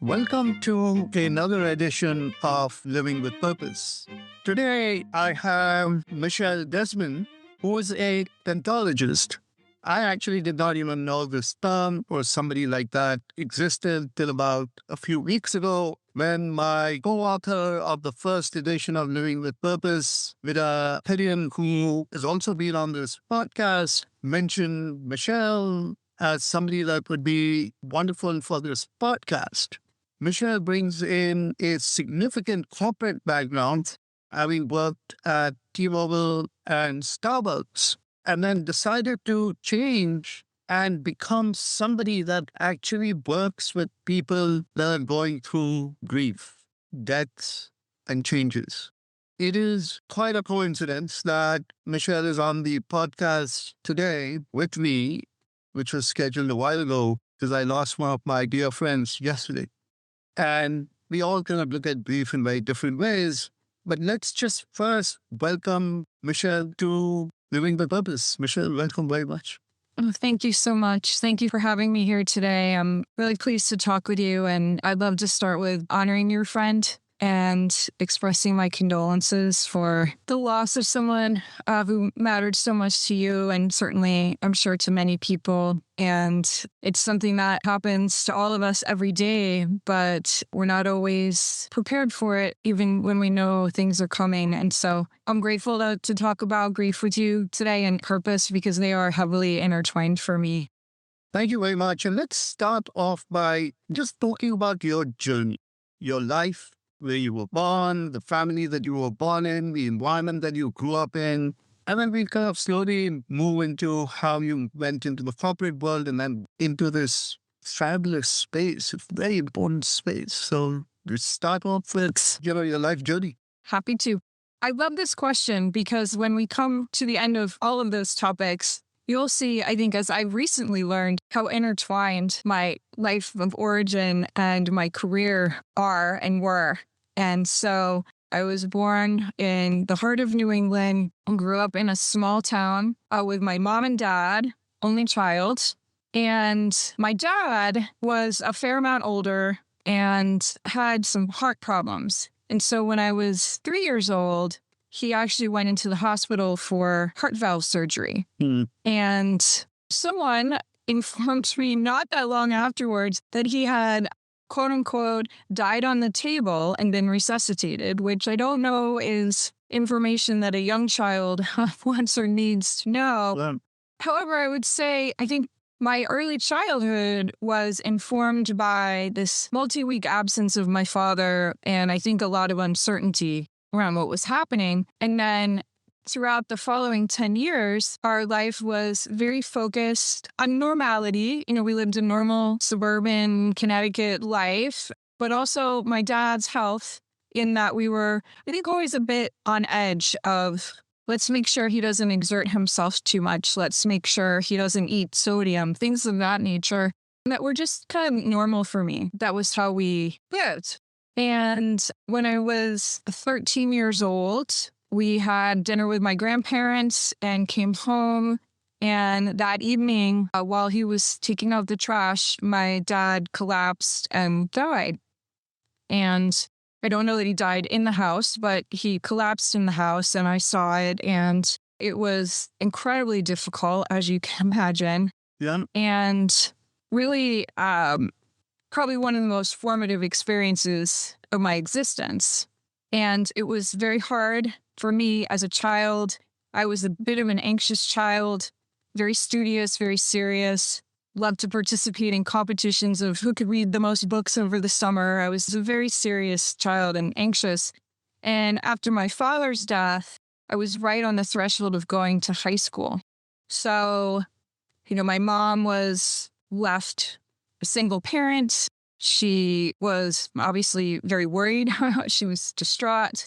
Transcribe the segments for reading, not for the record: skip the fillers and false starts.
Welcome to another edition of Living with Purpose. Today, I have Michelle Desmond, who is a thanatologist. I actually did not even know this term or somebody like that existed till about a few weeks ago when my co-author of the first edition of Living with Purpose, Vida Perian, who has also been on this podcast, mentioned Michelle as somebody that would be wonderful for this podcast. Michelle brings in a significant corporate background, having worked at T-Mobile and Starbucks, and then decided to change and become somebody that actually works with people that are going through grief, deaths, and changes. It is quite a coincidence that Michelle is on the podcast today with me, which was scheduled a while ago because I lost one of my dear friends yesterday. And we all kind of look at grief in very different ways. But let's just first welcome Michelle to Living with Purpose. Michelle, welcome very much. Oh, thank you so much. Thank you for having me here today. I'm really pleased to talk with you. And I'd love to start with honoring your friend and expressing my condolences for the loss of someone who mattered so much to you and certainly, I'm sure, to many people. And it's something that happens to all of us every day, but we're not always prepared for it, even when we know things are coming. And so I'm grateful to talk about grief with you today and purpose because they are heavily intertwined for me. Thank you very much. And let's start off by just talking about your journey, your life, where you were born, the family that you were born in, the environment that you grew up in. And then we kind of slowly move into how you went into the corporate world and then into this fabulous space, a very important space. So let's start off with, your life journey. Happy to. I love this question because when we come to the end of all of those topics, you'll see, I think, as I've recently learned, how intertwined my life of origin and my career are and were. And so I was born in the heart of New England, grew up in a small town with my mom and dad, only child. And my dad was a fair amount older and had some heart problems. And so when I was 3 years old, he actually went into the hospital for heart valve surgery. And someone informed me not that long afterwards that he had, quote unquote, died on the table and been resuscitated, which I don't know is information that a young child wants or needs to know. Yeah. However, I would say, I think my early childhood was informed by this multi-week absence of my father, and I think a lot of uncertainty around what was happening. And then throughout the following 10 years, our life was very focused on normality. We lived a normal suburban Connecticut life, but also my dad's health in that we were, I think, always a bit on edge of, let's make sure he doesn't exert himself too much. Let's make sure he doesn't eat sodium, things of that nature that were just kind of normal for me. That was how we lived. And when I was 13 years old, we had dinner with my grandparents and came home. And that evening, while he was taking out the trash, my dad collapsed and died. And I don't know that he died in the house, but he collapsed in the house and I saw it. And it was incredibly difficult, as you can imagine. Yeah. And really, probably one of the most formative experiences of my existence. And it was very hard for me as a child. I was a bit of an anxious child, very studious, very serious, loved to participate in competitions of who could read the most books over the summer. I was a very serious child and anxious. And after my father's death, I was right on the threshold of going to high school. So, my mom was left a single parent. She was obviously very worried. She was distraught.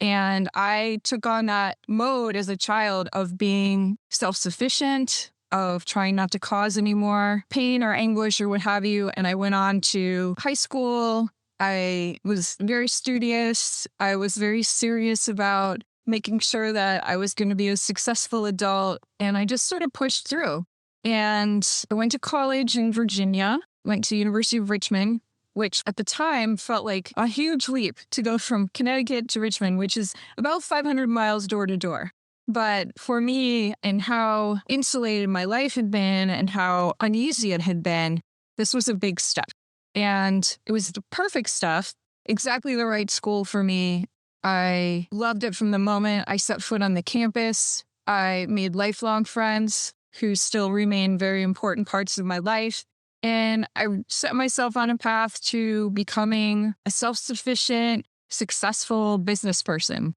And I took on that mode as a child of being self-sufficient, of trying not to cause any more pain or anguish or what have you. And I went on to high school. I was very studious. I was very serious about making sure that I was going to be a successful adult. And I just sort of pushed through. And I went to college in Virginia, went to University of Richmond, which at the time felt like a huge leap to go from Connecticut to Richmond, which is about 500 miles door to door. But for me and how insulated my life had been and how uneasy it had been, this was a big step. And it was the perfect stuff, exactly the right school for me. I loved it from the moment I set foot on the campus. I made lifelong friends who still remain very important parts of my life. And I set myself on a path to becoming a self-sufficient, successful business person.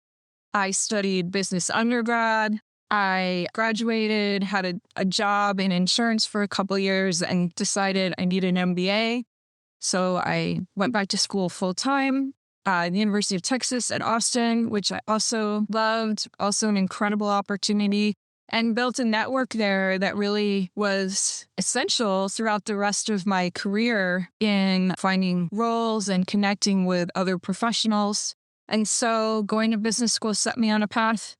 I studied business undergrad. I graduated, had a job in insurance for a couple of years, and decided I needed an MBA. So I went back to school full time at the University of Texas at Austin, which I also loved, also an incredible opportunity, and built a network there that really was essential throughout the rest of my career in finding roles and connecting with other professionals. And so going to business school set me on a path.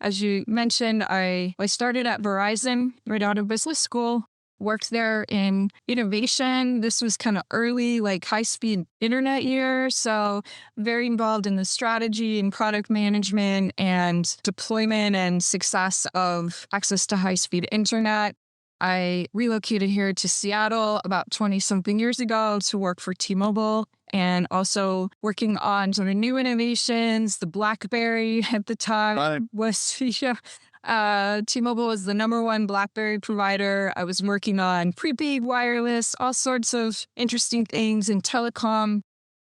As you mentioned, I started at Verizon right out of business school, worked there in innovation. This was kind of early, like high-speed internet years. So very involved in the strategy and product management and deployment and success of access to high-speed internet. I relocated here to Seattle about 20-something years ago to work for T-Mobile and also working on sort of new innovations. The BlackBerry at the time was, T-Mobile was the #1 BlackBerry provider. I was working on prepaid wireless, all sorts of interesting things in telecom.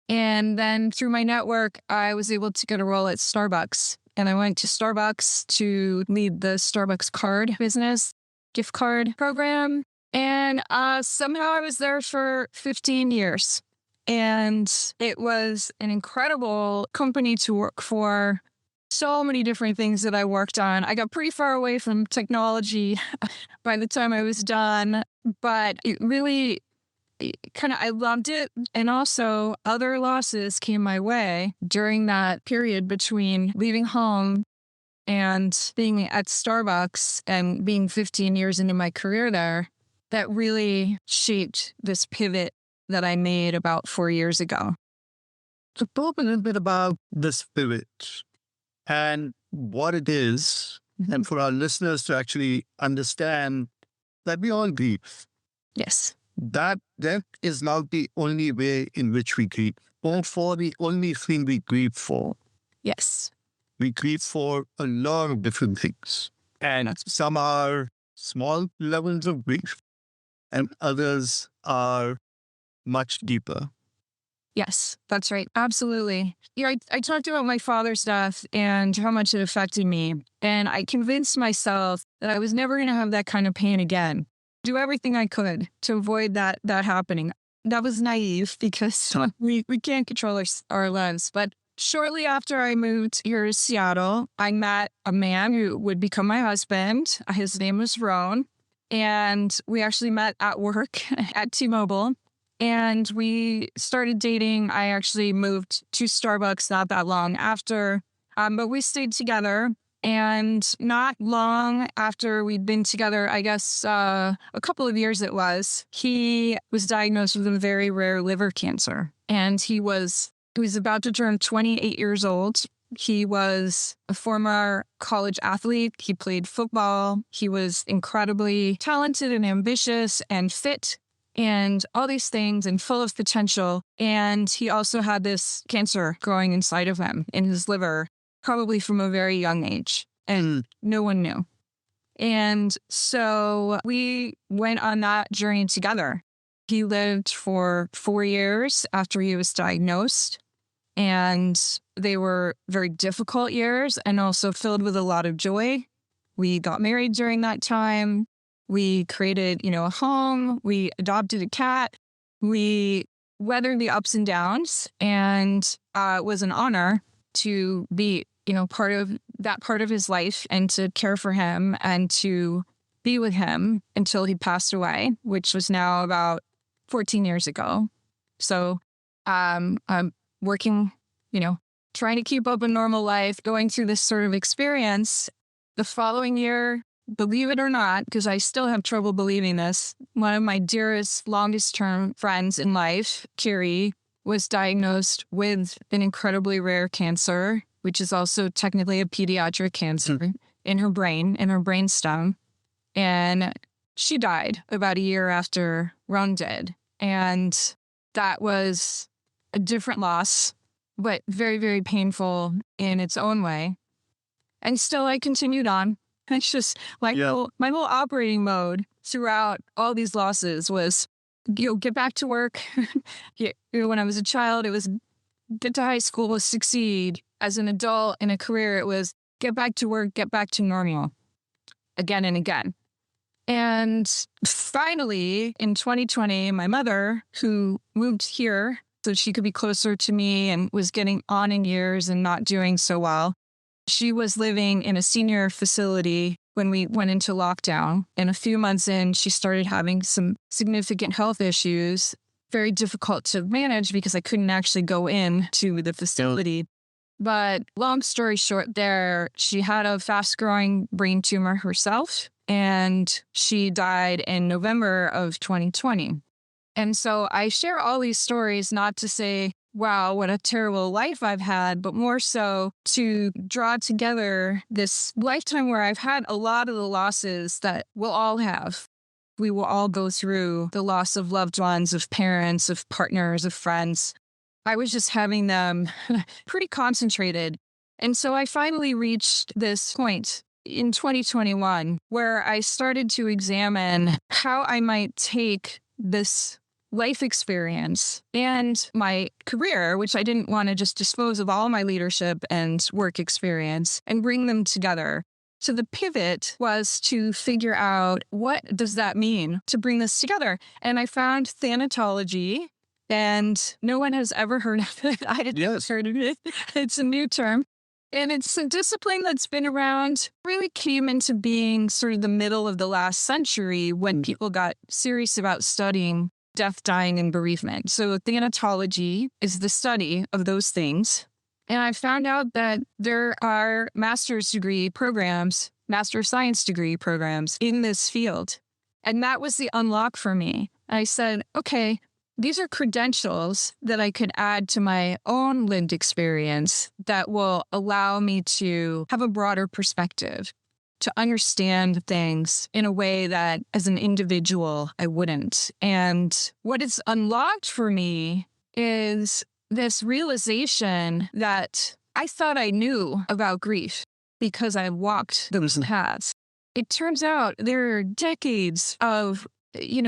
And then through my network, I was able to get a role at Starbucks. And I went to Starbucks to lead the Starbucks card business, gift card program. And somehow I was there for 15 years. And it was an incredible company to work for. So many different things that I worked on. I got pretty far away from technology by the time I was done, but it really I loved it. And also other losses came my way during that period between leaving home and being at Starbucks and being 15 years into my career there that really shaped this pivot that I made about 4 years ago. So talk a little bit about this pivot and what it is, and for our listeners to actually understand that we all grieve. Yes. That death is not the only way in which we grieve, or for the only thing we grieve for. Yes. We grieve for a lot of different things. And some are small levels of grief, and others are much deeper. Yes, that's right. Absolutely. Yeah, I talked about my father's death and how much it affected me. And I convinced myself that I was never going to have that kind of pain again. Do everything I could to avoid that happening. That was naive because we can't control our lives. But shortly after I moved here to Seattle, I met a man who would become my husband. His name was Ron. And we actually met at work at T-Mobile. And we started dating. I actually moved to Starbucks not that long after, but we stayed together. And not long after we'd been together, I guess a couple of years it was, he was diagnosed with a very rare liver cancer. And he was about to turn 28 years old. He was a former college athlete. He played football. He was incredibly talented and ambitious and fit and all these things and full of potential. And he also had this cancer growing inside of him in his liver, probably from a very young age. And no one knew. And so we went on that journey together. He lived for 4 years after he was diagnosed. And they were very difficult years and also filled with a lot of joy. We got married during that time. We created, a home. We adopted a cat. We weathered the ups and downs, and it was an honor to be, part of his life and to care for him and to be with him until he passed away, which was now about 14 years ago. So I'm working, trying to keep up a normal life, going through this sort of experience. The following year, believe it or not, because I still have trouble believing this, one of my dearest, longest-term friends in life, Carrie, was diagnosed with an incredibly rare cancer, which is also technically a pediatric cancer in her brainstem. And she died about a year after Ron did. And that was a different loss, but very, very painful in its own way. And still I continued on. It's just like my whole operating mode throughout all these losses was, get back to work. When I was a child, it was get to high school, was succeed. As an adult in a career, it was get back to work, get back to normal again and again. And finally, in 2020, my mother, who moved here so she could be closer to me and was getting on in years and not doing so well, she was living in a senior facility when we went into lockdown. And a few months in, she started having some significant health issues, very difficult to manage because I couldn't actually go in to the facility. But long story short there, she had a fast-growing brain tumor herself, and she died in November of 2020. And so I share all these stories not to say, wow, what a terrible life I've had, but more so to draw together this lifetime where I've had a lot of the losses that we'll all have. We will all go through the loss of loved ones, of parents, of partners, of friends. I was just having them pretty concentrated. And so I finally reached this point in 2021 where I started to examine how I might take this life experience and my career, which I didn't want to just dispose of all my leadership and work experience, and bring them together. So the pivot was to figure out, what does that mean to bring this together? And I found thanatology, and no one has ever heard of it. I had heard of it. It's a new term. And it's a discipline that's been around, really came into being sort of the middle of the last century when people got serious about studying death, dying, and bereavement. So thanatology is the study of those things. And I found out that there are master's degree programs, master science degree programs in this field. And that was the unlock for me. I said, okay, these are credentials that I could add to my own lived experience that will allow me to have a broader perspective, to understand things in a way that as an individual, I wouldn't. And what it's unlocked for me is this realization that I thought I knew about grief because I walked those paths. It turns out there are decades of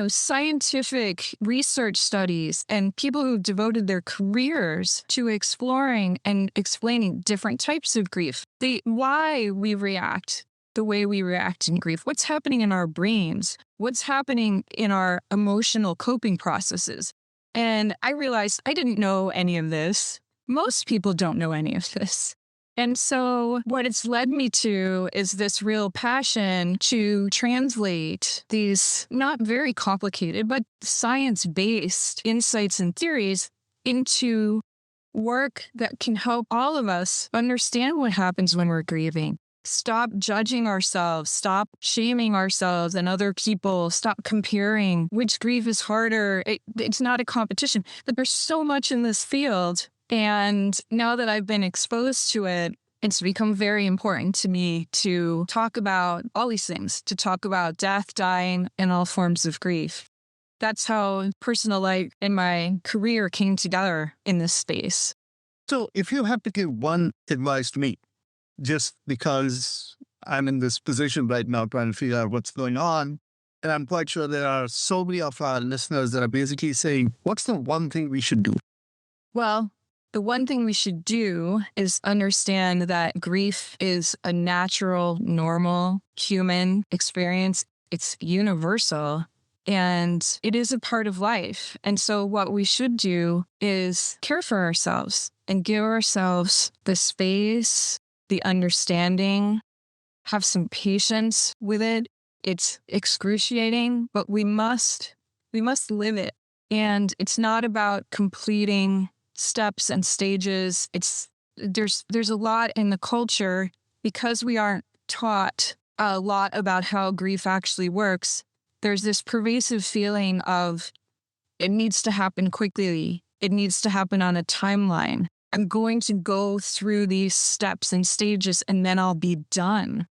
scientific research studies and people who've devoted their careers to exploring and explaining different types of grief, why we react the way we react in grief, what's happening in our brains, what's happening in our emotional coping processes. And I realized I didn't know any of this. Most people don't know any of this. And so what it's led me to is this real passion to translate these not very complicated, but science-based insights and theories into work that can help all of us understand what happens when we're grieving. Stop judging ourselves, stop shaming ourselves and other people, stop comparing which grief is harder. It's not a competition, but there's so much in this field. And now that I've been exposed to it, it's become very important to me to talk about all these things, to talk about death, dying, and all forms of grief. That's how personal life and my career came together in this space. So if you have to give one advice to me, just because I'm in this position right now trying to figure out what's going on, and I'm quite sure there are so many of our listeners that are basically saying, what's the one thing we should do? Well, the one thing we should do is understand that grief is a natural, normal human experience. It's universal and it is a part of life. And so what we should do is care for ourselves and give ourselves the space, the understanding, have some patience with it. It's excruciating, but we must live it. And it's not about completing steps and stages. There's a lot in the culture because we aren't taught a lot about how grief actually works. There's this pervasive feeling of it needs to happen quickly. it needs to happen on a timeline. I'm going to go through these steps and stages and then I'll be done.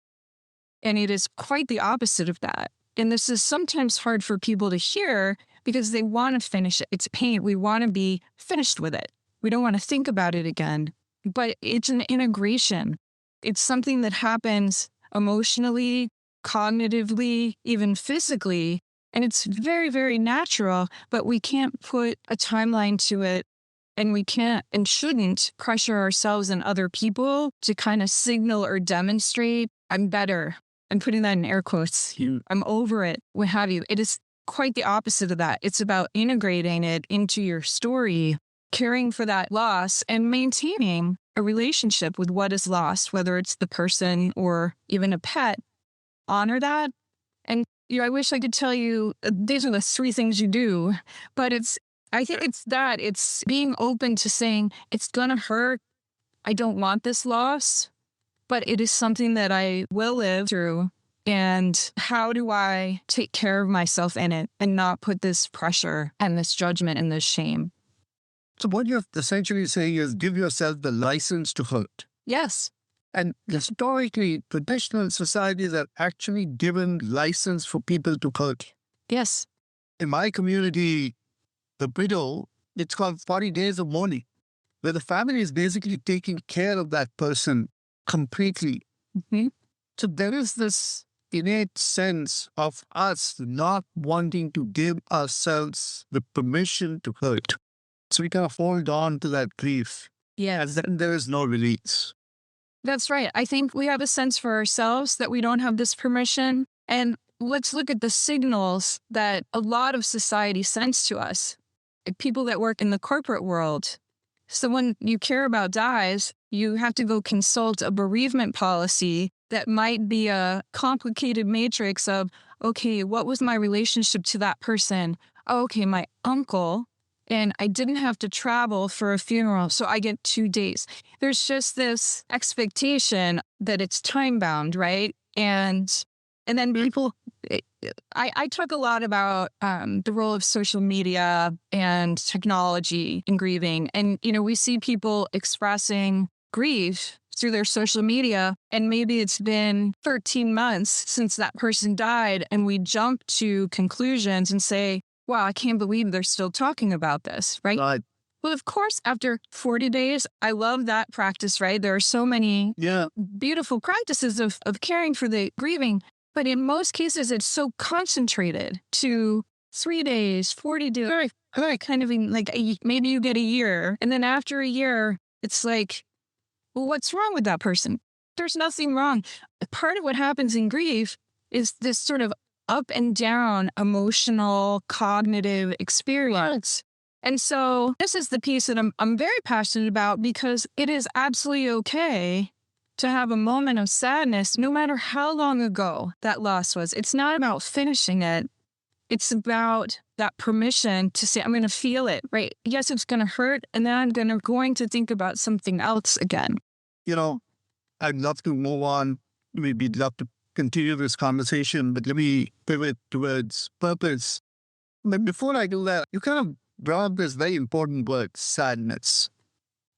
And it is quite the opposite of that. And this is sometimes hard for people to hear because they want to finish it. It's pain. We want to be finished with it. We don't want to think about it again. But it's an integration. It's something that happens emotionally, cognitively, even physically. And it's very, very natural, but we can't put a timeline to it. And we can't and shouldn't pressure ourselves and other people to kind of signal or demonstrate, I'm better. I'm putting that in air quotes. I'm over it, what have you. It is quite the opposite of that. It's about integrating it into your story, caring for that loss, and maintaining a relationship with what is lost, whether it's the person or even a pet. Honor that. And I wish I could tell you these are the 3 things you do, but I think it's being open to saying it's going to hurt. I don't want this loss, but it is something that I will live through. And how do I take care of myself in it and not put this pressure and this judgment and this shame? So what you're essentially saying is give yourself the license to hurt. Yes. And historically, traditional societies are actually given license for people to hurt. Yes. In my community, the widow, it's called 40 days of mourning, where the family is basically taking care of that person completely. Mm-hmm. So there is this innate sense of us not wanting to give ourselves the permission to hurt. So we kind of hold on to that grief. Yes. And then there is no release. That's right. I think we have a sense for ourselves that we don't have this permission. And let's look at the signals that a lot of society sends to us. People that work in the corporate world. Someone you care about dies, you have to go consult a bereavement policy that might be a complicated matrix of, okay, what was my relationship to that person? Oh, okay, my uncle, and I didn't have to travel for a funeral, so I get 2 days. There's just this expectation that it's time-bound, right? And then people, I talk a lot about the role of social media and technology in grieving. And, we see people expressing grief through their social media, and maybe it's been 13 months since that person died, and we jump to conclusions and say, wow, I can't believe they're still talking about this, right? Well, of course, after 40 days, I love that practice, right? There are so many beautiful practices of caring for the grieving. But in most cases, it's so concentrated to 3 days, 40 days, kind of like maybe you get a year. And then after a year, it's like, well, what's wrong with that person? There's nothing wrong. Part of what happens in grief is this sort of up and down emotional, cognitive experience. And so this is the piece that I'm very passionate about, because it is absolutely okay to have a moment of sadness, no matter how long ago that loss was. It's not about finishing it. It's about that permission to say, I'm going to feel it, right? Yes, it's going to hurt. And then I'm going to think about something else again. I'd love to move on. We'd love to continue this conversation, but let me pivot towards purpose. But before I do that, you kind of brought up this very important word, sadness.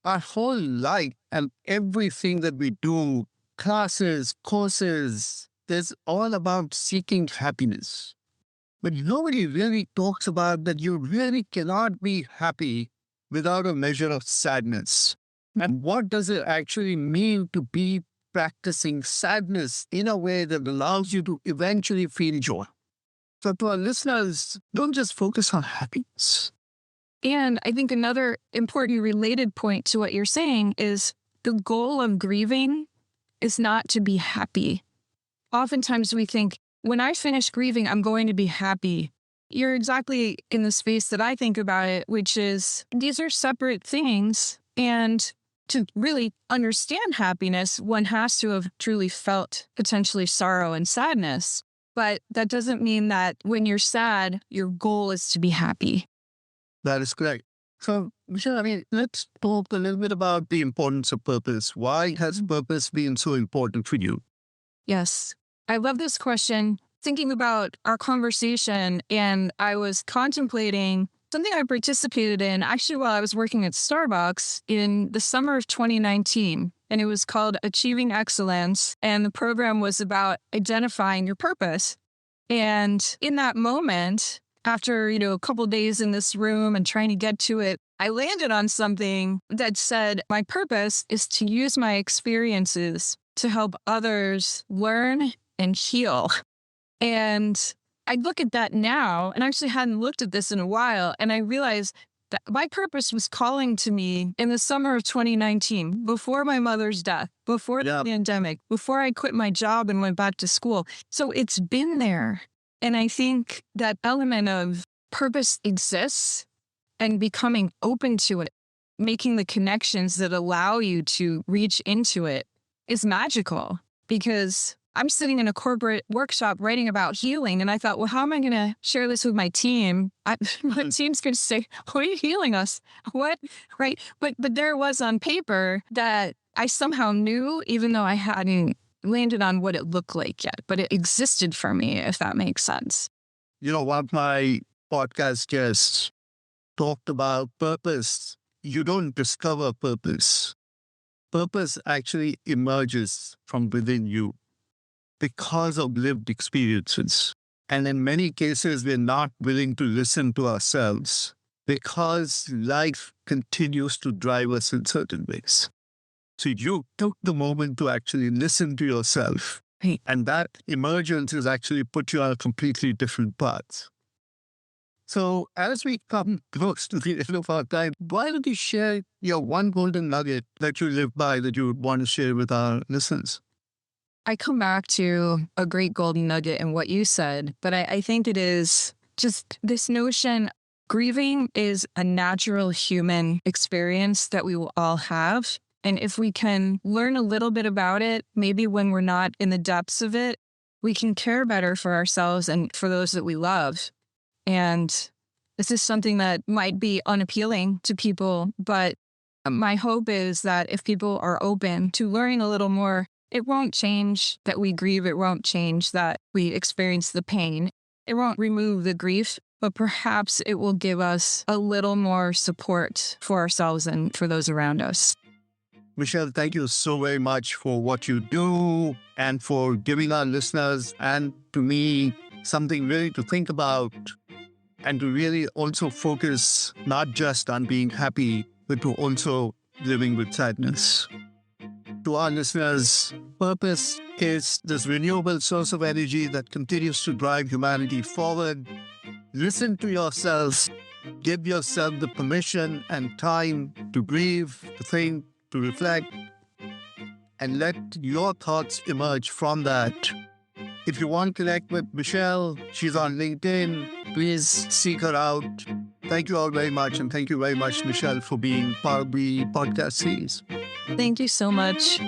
Our whole life and everything that we do, classes, courses, there's all about seeking happiness. But nobody really talks about that you really cannot be happy without a measure of sadness. And what does it actually mean to be practicing sadness in a way that allows you to eventually feel joy? So to our listeners, don't just focus on happiness. And I think another important related point to what you're saying is the goal of grieving is not to be happy. Oftentimes we think, when I finish grieving, I'm going to be happy. You're exactly in the space that I think about it, which is these are separate things. And to really understand happiness, one has to have truly felt potentially sorrow and sadness. But that doesn't mean that when you're sad, your goal is to be happy. That is correct. So, Michelle, let's talk a little bit about the importance of purpose. Why has purpose been so important for you? Yes, I love this question. Thinking about our conversation, and I was contemplating something I participated in actually while I was working at Starbucks in the summer of 2019. And it was called Achieving Excellence. And the program was about identifying your purpose. And in that moment, after, a couple days in this room and trying to get to it, I landed on something that said, my purpose is to use my experiences to help others learn and heal. And I look at that now, and I actually hadn't looked at this in a while, and I realized that my purpose was calling to me in the summer of 2019, before my mother's death, before the pandemic, before I quit my job and went back to school. So it's been there. And I think that element of purpose exists, and becoming open to it, making the connections that allow you to reach into it is magical. Because I'm sitting in a corporate workshop writing about healing, and I thought, well, how am I going to share this with my team? My team's going to say, "What are you healing us? What?" Right? But there it was on paper that I somehow knew, even though I hadn't landed on what it looked like yet. But it existed for me, if that makes sense. One of my podcast guests talked about purpose. You don't discover purpose. Purpose actually emerges from within you because of lived experiences. And in many cases, we're not willing to listen to ourselves because life continues to drive us in certain ways. So you took the moment to actually listen to yourself. Right. And that emergence has actually put you on a completely different path. So as we come close to the end of our time, why don't you share your one golden nugget that you live by that you would want to share with our listeners? I come back to a great golden nugget in what you said, but I think it is just this notion. Grieving is a natural human experience that we will all have. And if we can learn a little bit about it, maybe when we're not in the depths of it, we can care better for ourselves and for those that we love. And this is something that might be unappealing to people, but my hope is that if people are open to learning a little more, it won't change that we grieve. It won't change that we experience the pain. It won't remove the grief, but perhaps it will give us a little more support for ourselves and for those around us. Michelle, thank you so very much for what you do and for giving our listeners and to me something really to think about and to really also focus not just on being happy, but to also living with sadness. To our listeners, purpose is this renewable source of energy that continues to drive humanity forward. Listen to yourselves. Give yourself the permission and time to grieve, to think, to reflect, and let your thoughts emerge from that. If you want to connect with Michelle, she's on LinkedIn. Please seek her out. Thank you all very much. And thank you very much, Michelle, for being part of the podcast series. Thank you so much.